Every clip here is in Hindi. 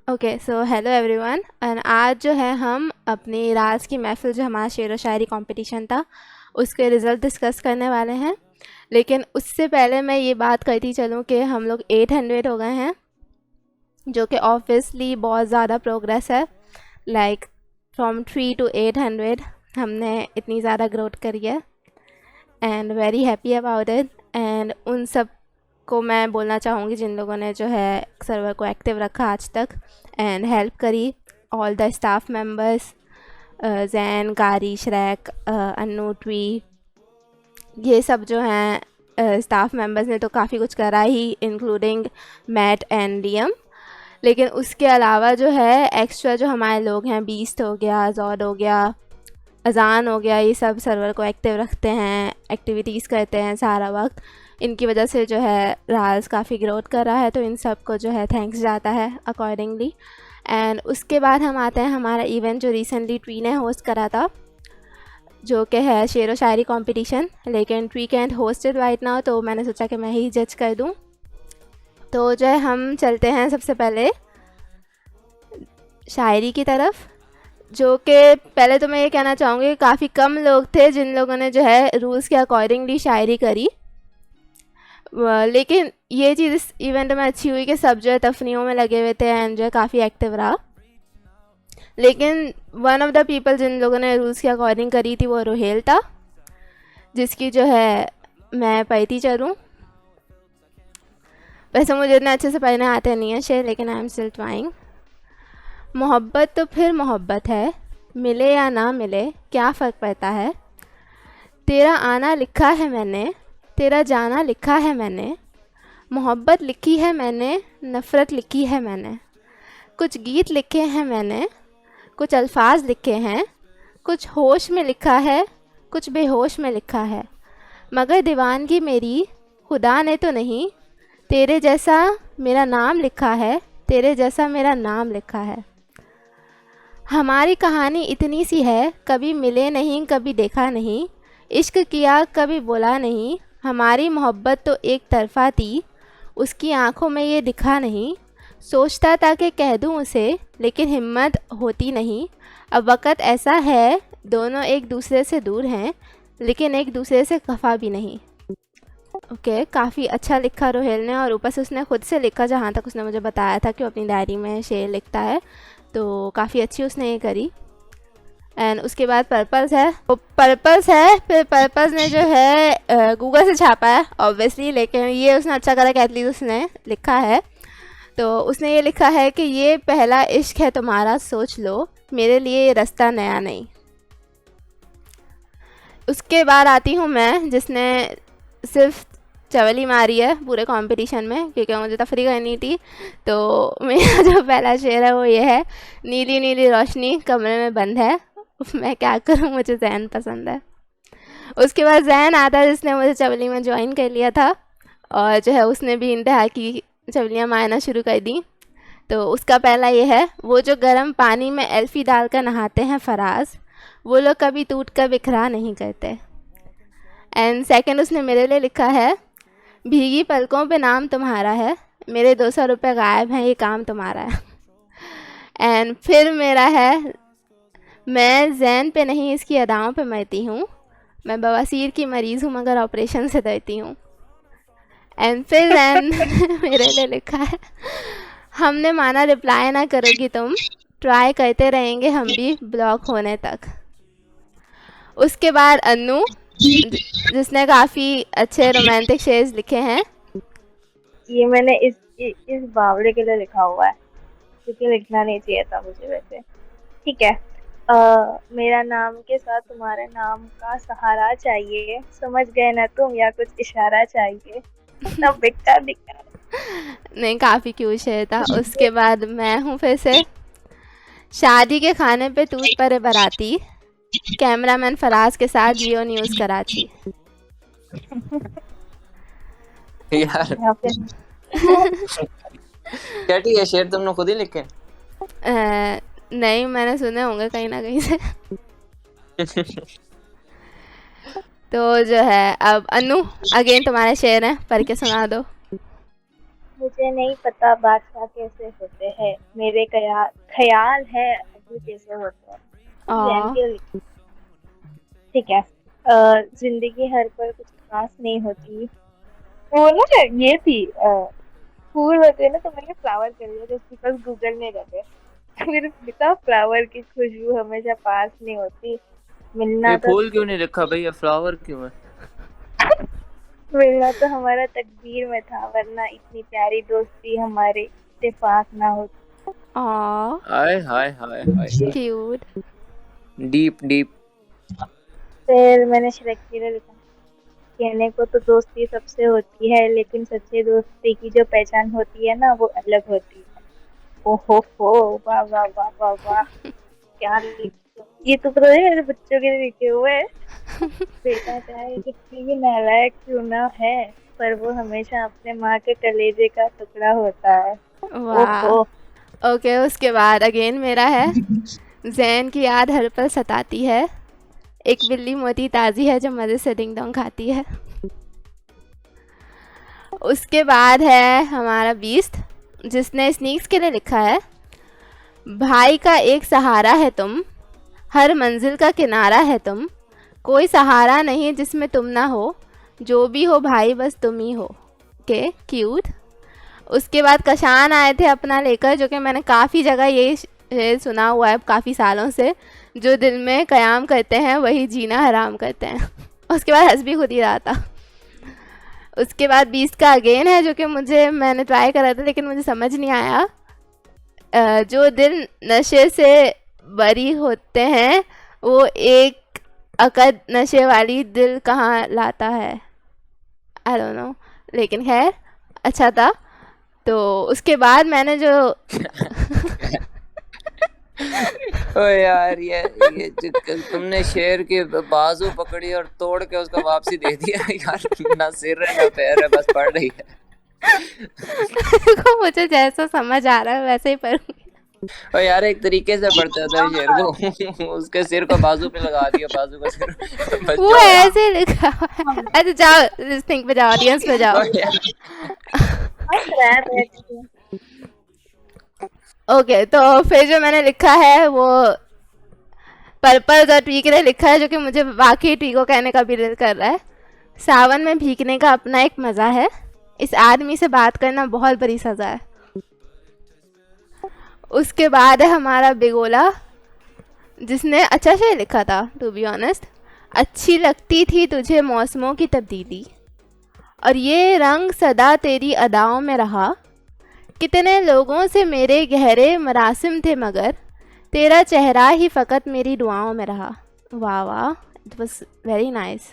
Okay so hello everyone. And आज जो है हम अपनी राज की महफ़िल जो हमारा शेर व शायरी कंपटीशन था उसके रिज़ल्ट डिस्कस करने वाले हैं। लेकिन उससे पहले मैं ये बात करती चलूँ कि हम लोग 800 हो गए हैं, जो कि ऑब्वियसली बहुत ज़्यादा प्रोग्रेस है। लाइक फ्रॉम 3 to 800 हमने इतनी ज़्यादा ग्रोथ करी है and very happy about it. And उन सब को मैं बोलना चाहूँगी जिन लोगों ने जो है सर्वर को एक्टिव रखा आज तक एंड हेल्प करी। All the staff members, Jain, गारी, श्रैक, अन्नू, ट्वी, ये सब जो हैं स्टाफ मेंबर्स ने तो काफ़ी कुछ करा ही, इंक्लूडिंग मैट एंड लियम। लेकिन उसके अलावा जो है एक्स्ट्रा जो हमारे लोग हैं, बीस्ट हो गया, जॉड हो गया, अजान हो गया, ये सब सर्वर को एक्टिव रखते हैं, एक्टिविटीज़ करते हैं सारा वक्त। इनकी वजह से जो है राज काफ़ी ग्रोथ कर रहा है, तो इन सब को जो है थैंक्स जाता है अकॉर्डिंगली। एंड उसके बाद हम आते हैं हमारा इवेंट जो रिसेंटली ट्वी ने होस्ट करा था, जो कि है शेर व शायरी कंपटीशन। लेकिन ट्वी कैंट होस्टेड राइट नाउ, तो मैंने सोचा कि मैं ही जज कर दूं। तो जो है हम चलते हैं सबसे पहले शायरी की तरफ, जो कि पहले तो मैं ये कहना चाहूँगी काफ़ी कम लोग थे जिन लोगों ने जो है रूल्स के अकॉर्डिंगली शायरी करी। लेकिन ये चीज़ इस इवेंट में अच्छी हुई कि सब जो है तफरीहों में लगे हुए थे एंड जो है काफ़ी एक्टिव रहा। लेकिन वन ऑफ द पीपल जिन लोगों ने रूल्स के अकॉर्डिंग करी थी वो रोहेल था, जिसकी जो है मैं पढ़ती चलूँ। वैसे मुझे इतना अच्छे से पढ़ने आते नहीं है शेर, लेकिन आई एम स्टिल ट्राइंग। मोहब्बत तो फिर मोहब्बत है, मिले या ना मिले क्या फ़र्क पड़ता है। तेरा आना लिखा है मैंने, तेरा जाना लिखा है मैंने। मोहब्बत लिखी है मैंने, नफ़रत लिखी है मैंने। कुछ गीत लिखे हैं मैंने, कुछ अल्फाज लिखे हैं। कुछ होश में लिखा है, कुछ बेहोश में लिखा है। मगर दीवानगी मेरी खुदा ने तो नहीं, तेरे जैसा मेरा नाम लिखा है, तेरे जैसा मेरा नाम लिखा है। हमारी कहानी इतनी सी है, कभी मिले नहीं कभी देखा नहीं, इश्क किया कभी बोला नहीं। हमारी मोहब्बत तो एक तरफा थी, उसकी आंखों में ये दिखा नहीं। सोचता था कि कह दूं उसे, लेकिन हिम्मत होती नहीं। अब वक़्त ऐसा है, दोनों एक दूसरे से दूर हैं, लेकिन एक दूसरे से खफा भी नहीं। ओके, काफ़ी अच्छा लिखा रोहेल ने, और ऊपर से उसने खुद से लिखा, जहाँ तक उसने मुझे बताया था कि वो अपनी डायरी में शेर लिखता है, तो काफ़ी अच्छी उसने ये करी। एंड उसके बाद पर्पल्स है, वो पर्पल्स है। फिर पर्पल्स ने जो है गूगल से छापा है ऑब्वियसली, लेकिन ये उसने अच्छा करा कि एटलीस्ट उसने लिखा है। तो उसने ये लिखा है कि ये पहला इश्क है तुम्हारा, सोच लो, मेरे लिए ये रास्ता नया नहीं। उसके बाद आती हूँ मैं, जिसने सिर्फ चवली मारी है पूरे कंपटीशन में, क्योंकि मुझे तफरी करनी थी। तो मेरा जो पहला शेर है वो ये है, नीली नीली रोशनी कमरे में बंद है, मैं क्या करूँ, मुझे जैन पसंद है। उसके बाद जैन आता है, जिसने मुझे चवली में ज्वाइन कर लिया था, और जो है उसने भी इंतहा की चवलियाँ मारना शुरू कर दी। तो उसका पहला ये है, वो जो गर्म पानी में एल्फ़ी डालकर नहाते हैं फराज, वो लोग कभी टूट कर बिखरा नहीं करते। एंड सेकंड उसने मेरे लिए लिखा है, भीगी पलकों पे नाम तुम्हारा है, मेरे 200 रुपये गायब हैं, ये काम तुम्हारा है। एंड फिर मेरा है, मैं जैन पे नहीं इसकी अदाओं पे मरती हूँ, मैं बवासीर की मरीज़ हूँ मगर ऑपरेशन से डरती हूँ। एंड फिर जैन मेरे लिए लिखा है, हमने माना रिप्लाई ना करोगी तुम, ट्राई करते रहेंगे हम भी ब्लॉक होने तक। उसके बाद अन्नू, जिसने काफ़ी अच्छे रोमांटिक शेर्स लिखे हैं। ये मैंने इस बावले के लिए लिखा हुआ है, क्योंकि लिखना नहीं चाहिए था मुझे वैसे। ठीक है। मेरा नाम के साथ तुम्हारे नाम का सहारा चाहिए, समझ गए ना तुम, या कुछ इशारा चाहिए। ना बेकार दिखा। नहीं, काफ़ी क्यूट शेर था। उसके बाद मैं हूँ फिर से, शादी के खाने पे टूट पड़े बाराती, कैमरामैन फराज के साथ जियो न्यूज़ कराची। यार या फिर क्या ठीक है, शेर तुमने खुद ही लिखे? नहीं, मैंने सुने होंगे कहीं ना कहीं से। तो जो है अब अनु, अगेन तुम्हारे शेर हैं, पढ़ के सुना दो। मुझे नहीं पता बादशाह कैसे होते हैं, मेरे ख्याल है अभी कैसे होते हैं। जैन आ के लिए ठीक है। जिंदगी हर पर कुछ खास नहीं होती। वो ना ये थी फूल होते हैं ना, तो मैंने फ्लावर कर दिया जस्ट बिकॉज गूगल में रहते। फिर लिखा फ्लावर की खुशबू हमेशा पास नहीं होती, ये मिलना तो फूल क्यों नहीं लिखा भैया, फ्लावर क्यों है? मिलना तो हमारा तकदीर में था, वरना इतनी प्यारी दोस्ती हमारे इत्तेफाक ना होती। हाय हाय हाय हाय, क्यूट। Deep deep. फिर मैंने श्रेक के लिए लिखा, कहने को तो दोस्ती सबसे होती है, लेकिन सच्चे दोस्ती की जो पहचान होती है ना, वो अलग होती है। ओहो, वाह वाह वाह वाह वाह, क्या ये तो पता है मेरे बच्चों के लिए लिखे हुए हैं। बेटा चाहे कितनी भी नालायक क्यों ना है, पर वो हमेशा अपने माँ के कलेजे का टुकड़ा होता है। वाह। ओहो, ओके, उसके बाद अगेन मेरा है। जैन की याद हर पल सताती है, एक बिल्ली मोटी ताज़ी है जो मज़े से डिंग डोंग खाती है। उसके बाद है हमारा बीस्ट, जिसने स्नीक्स के लिए लिखा है, भाई का एक सहारा है तुम, हर मंजिल का किनारा है तुम, कोई सहारा नहीं जिसमें तुम ना हो, जो भी हो भाई बस तुम ही हो। के क्यूट। उसके बाद कशान आए थे अपना लेकर, जो कि मैंने काफ़ी जगह ये शेर सुना हुआ है काफ़ी सालों से, जो दिल में क़याम करते हैं वही जीना हराम करते हैं। उसके बाद हंस भी खुद ही रहा था। उसके बाद 20 का अगेन है, जो कि मैंने ट्राई करा था लेकिन मुझे समझ नहीं आया। जो दिल नशे से बरी होते हैं, वो एक अकद नशे वाली दिल कहाँ लाता है। आई डोंट नो, लेकिन खैर अच्छा था। तो उसके बाद मैंने जो ओ यार, ये तुमने शेर की बाजू पकड़ी और तोड़ के उसको वापसी दे दिया यार। ना सिर है ना पैर है, बस पड़ रही है। को मुझे जैसा समझ आ रहा है वैसे ही पढ़ूंगी। और यार एक तरीके से पढ़ते था शेर को। उसके सिर को बाजू पे लगा दिया, बाजू का सिर बच वो जाओ। ऐसे लिखा हुआ है। अच्छा जाओ लिस्टिंग पे जाओ, ऑडियंस पे जाओ। ओ यार, हंस रहा है बैठ ओके, तो फिर जो मैंने लिखा है वो पर्पल द ट्री के लिए लिखा है, जो कि मुझे बाकी ट्री को कहने का भी दिल कर रहा है। सावन में भीगने का अपना एक मज़ा है, इस आदमी से बात करना बहुत बड़ी सज़ा है। उसके बाद है हमारा बिगोला, जिसने अच्छा शेर लिखा था टू बी ऑनेस्ट। अच्छी लगती थी तुझे मौसमों की तब्दीली, और ये रंग सदा तेरी अदाओं में रहा, कितने लोगों से मेरे गहरे मरासिम थे मगर तेरा चेहरा ही फ़कत मेरी दुआओं में रहा। वाह वाह, इट वॉज वेरी नाइस।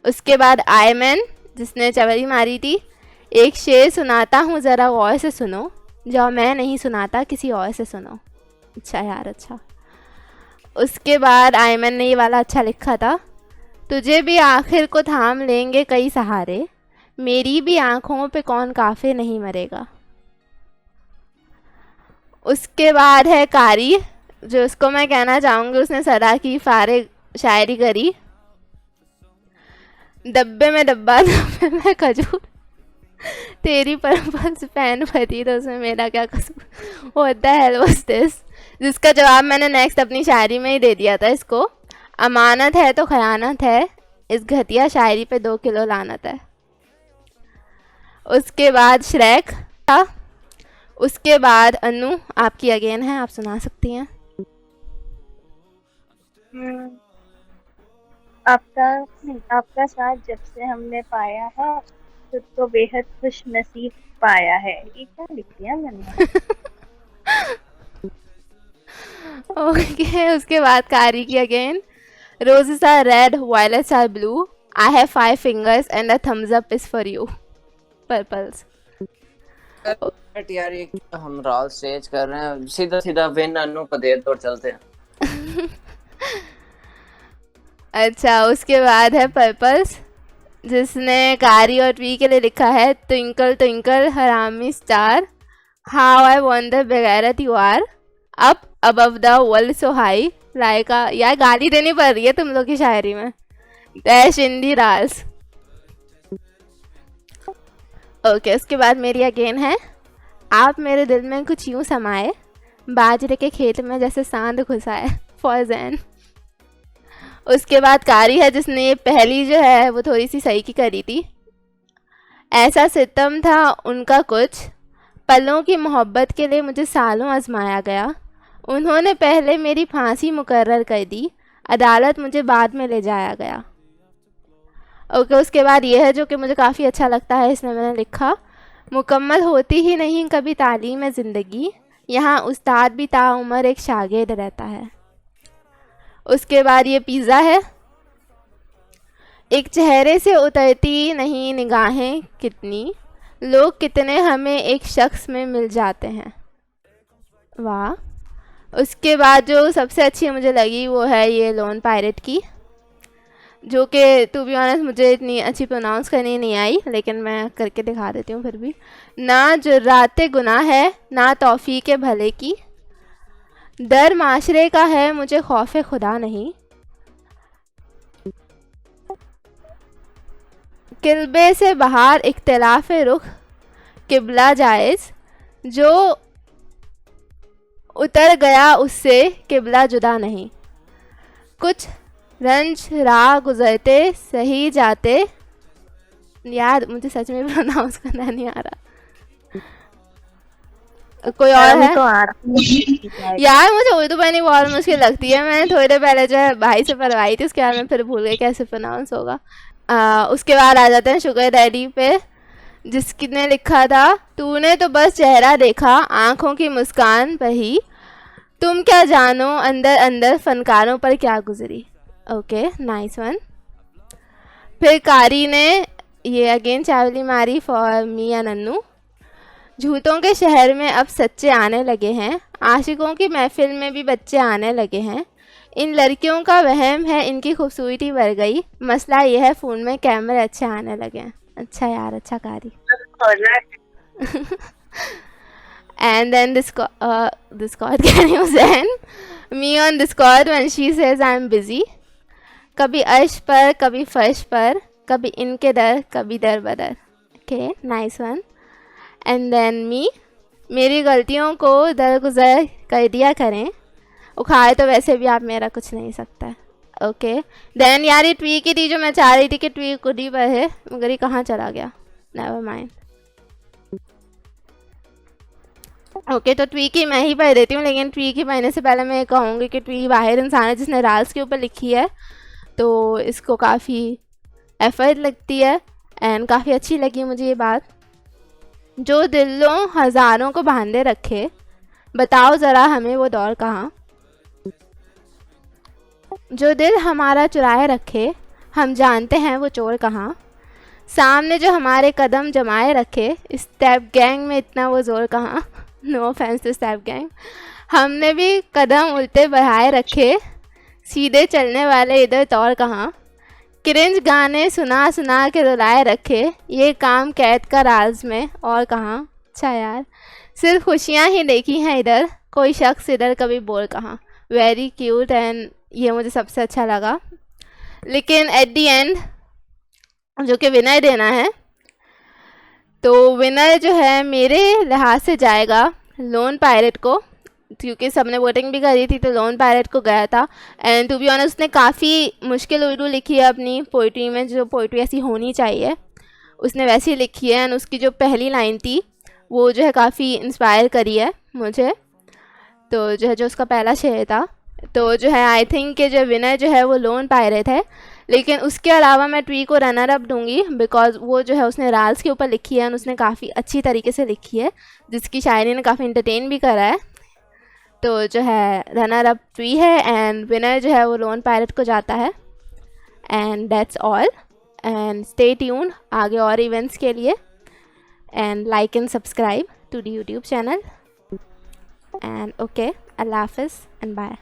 उसके बाद आयमन, जिसने चवरी मारी थी, एक शेर सुनाता हूँ ज़रा गौर से सुनो, जो मैं नहीं सुनाता किसी और से सुनो। अच्छा यार, अच्छा। उसके बाद आयमन ने ये वाला अच्छा लिखा था, तुझे भी आखिर को थाम लेंगे कई सहारे, मेरी भी आँखों पे कौन काफे नहीं मरेगा। उसके बाद है कारी, जो उसको मैं कहना चाहूँगी उसने सदा की फारिग शायरी करी। डब्बे में डब्बा डब्बे में खजूर, तेरी पर्पल से पैन भरी तो उसमें मेरा क्या कसूर। What the hell was this, जिसका जवाब मैंने नेक्स्ट अपनी शायरी में ही दे दिया था इसको। अमानत है तो खयानत है, इस घटिया शायरी पे 2 किलो लानत है। उसके बाद श्रेक था। उसके बाद अनु, आपकी अगेन है, आप सुना सकती हैं। आपका साथ जब से हमने पाया है, खुद को बेहद खुश नसीब पाया है। ये क्या लिख दिया मैंने? ओके, उसके बाद कारी की again, roses are red, violets are blue, I have 5 fingers and a thumbs up is for you. Purples. But यार ये क्या हम राल स्टेज कर रहे हैं, सीधा सीधा विन अनु को दे तो चलते हैं। अच्छा, उसके बाद है पर्पल्स, जिसने कारी और ट्री के लिए लिखा है, ट्विंकल ट्विंकल हरामी स्टार, हाउ आई वंडर बेगैरत you are, up above the world so high, like a, यार गाली देनी पड़ रही है तुम लोग की शायरी में, डैश इन दी राल्स। ओके, उसके बाद मेरी अगेन है, आप मेरे दिल में कुछ यूँ समाए, बाजरे के खेत में जैसे सांड घुसाए, फौजैन। उसके बाद कारी है जिसने ये पहली जो है वो थोड़ी सी सही की करी थी। ऐसा सितम था उनका कुछ, पलों की मोहब्बत के लिए मुझे सालों आजमाया गया, उन्होंने पहले मेरी फांसी मुकर्रर कर दी, अदालत मुझे बाद में ले जाया गया। ओके, उसके बाद ये है जो कि मुझे काफ़ी अच्छा लगता है, इसमें मैंने लिखा, मुकम्मल होती ही नहीं कभी तालीम में ज़िंदगी, यहाँ उस्ताद भी ताउम्र एक शागिर्द रहता है। उसके बाद ये पिज़्ज़ा है, एक चेहरे से उतरती नहीं निगाहें कितनी, लोग कितने हमें एक शख्स में मिल जाते हैं। वाह। उसके बाद जो सबसे अच्छी मुझे लगी वो है ये लोन पायरेट की, जो कि टू बी ऑनेस्ट मुझे इतनी अच्छी प्रोनाउंस करनी नहीं आई, लेकिन मैं करके दिखा देती हूँ फिर भी। ना जुर्राते गुनाह है ना तौफीक भले की, डर माशरे का है मुझे खौफ खुदा नहीं, किल्बे से बाहर इख्तिलाफ रुख किबला जायज़, जो उतर गया उससे किबला जुदा नहीं, कुछ रंज राह गुजरते सही जाते, यार मुझे सच में प्रोनाउंस करना नहीं आ रहा। कोई और है? तो आ रहा यार मुझे उर्दू पढ़नी बहुत मुश्किल लगती है, मैंने थोड़ी देर पहले जो है भाई से पढ़वाई थी, उसके बाद मैं फिर भूल गई कैसे प्रोनाउंस होगा। उसके बाद आ जाते हैं शुगर डैडी पे, जिसने लिखा था, तूने तो बस चेहरा देखा आँखों की मुस्कान पर ही, तुम क्या जानो अंदर अंदर फनकारों पर क्या गुजरी। Okay, nice one. फिर कारी ने ये अगेन चावली मारी फॉर मी या नन्नू, झूठों के शहर में अब सच्चे आने लगे हैं, आशिकों की महफिल में भी बच्चे आने लगे हैं, इन लड़कियों का वहम है इनकी खूबसूरती बढ़ गई, मसला ये है फ़ोन में कैमरे अच्छे आने लगे हैं। अच्छा यार, अच्छा कारी। And then Discord can you send me on Discord when she says I'm busy, कभी अर्श पर कभी फर्श पर, कभी इनके दर कभी दर बदर। Okay, nice one. And then मेरी गलतियों को दरगुजर कर दिया करें, उखाड़े तो वैसे भी आप मेरा कुछ नहीं सकता। ओके, देन यार ये ट्वी की थी जो मैं चाह रही थी कि ट्वी कुडी पर है, मगर ये कहाँ चला गया, नेवर माइंड। ओके, तो ट्वी की मैं ही पढ़ देती हूँ, लेकिन ट्वी की पढ़ने से पहले मैं कहूँगी कि ट्वी वाहिद इंसान है जिसने राल्स के ऊपर लिखी है, तो इसको काफ़ी एफर्ट लगती है एंड काफ़ी अच्छी लगी मुझे ये बात। जो दिलों हज़ारों को बांधे रखे, बताओ ज़रा हमें वो दौर कहाँ, जो दिल हमारा चुराए रखे, हम जानते हैं वो चोर कहाँ, सामने जो हमारे कदम जमाए रखे, स्टेप गैंग में इतना वो ज़ोर कहाँ। No offence to step gang. हमने भी कदम उल्टे बढ़ाए रखे, सीधे चलने वाले इधर तौर कहाँ, क्रिंज गाने सुना सुना के रुलाए रखे, ये काम कैद का राज में और कहाँ। अच्छा यार, सिर्फ खुशियाँ ही देखी हैं इधर, कोई शख्स इधर कभी बोल कहाँ। वेरी क्यूट एंड ये मुझे सबसे अच्छा लगा। लेकिन एट दी एंड जो कि विनर देना है, तो विनर जो है मेरे लिहाज से जाएगा लोन पायरेट को, क्योंकि सबने वोटिंग भी करी थी तो लोन पायरेट को गया था। एंड टू बी ऑनेस्ट उसने काफ़ी मुश्किल उर्दू लिखी है अपनी पोइट्री में, जो पोइट्री ऐसी होनी चाहिए उसने वैसी लिखी है। एंड उसकी जो पहली लाइन थी वो जो है काफ़ी इंस्पायर करी है मुझे, तो जो है जो उसका पहला शेर था, तो जो है आई थिंक कि जो विनर जो है वो लोन पायरेट है। लेकिन उसके अलावा मैं ट्वी को रनर अप दूंगी, बिकॉज वो जो है उसने राल्स के ऊपर लिखी है और उसने काफ़ी अच्छी तरीके से लिखी है, जिसकी शायरी ने काफ़ी इंटरटेन भी करा है। तो जो है रनर अप ट्वी है एंड विनर जो है वो लोन पायरेट को जाता है। And that's all, and stay tuned आगे और इवेंट्स के लिए, and like and subscribe to the YouTube channel. And okay, अल्लाह हाफिज़ एंड बाय।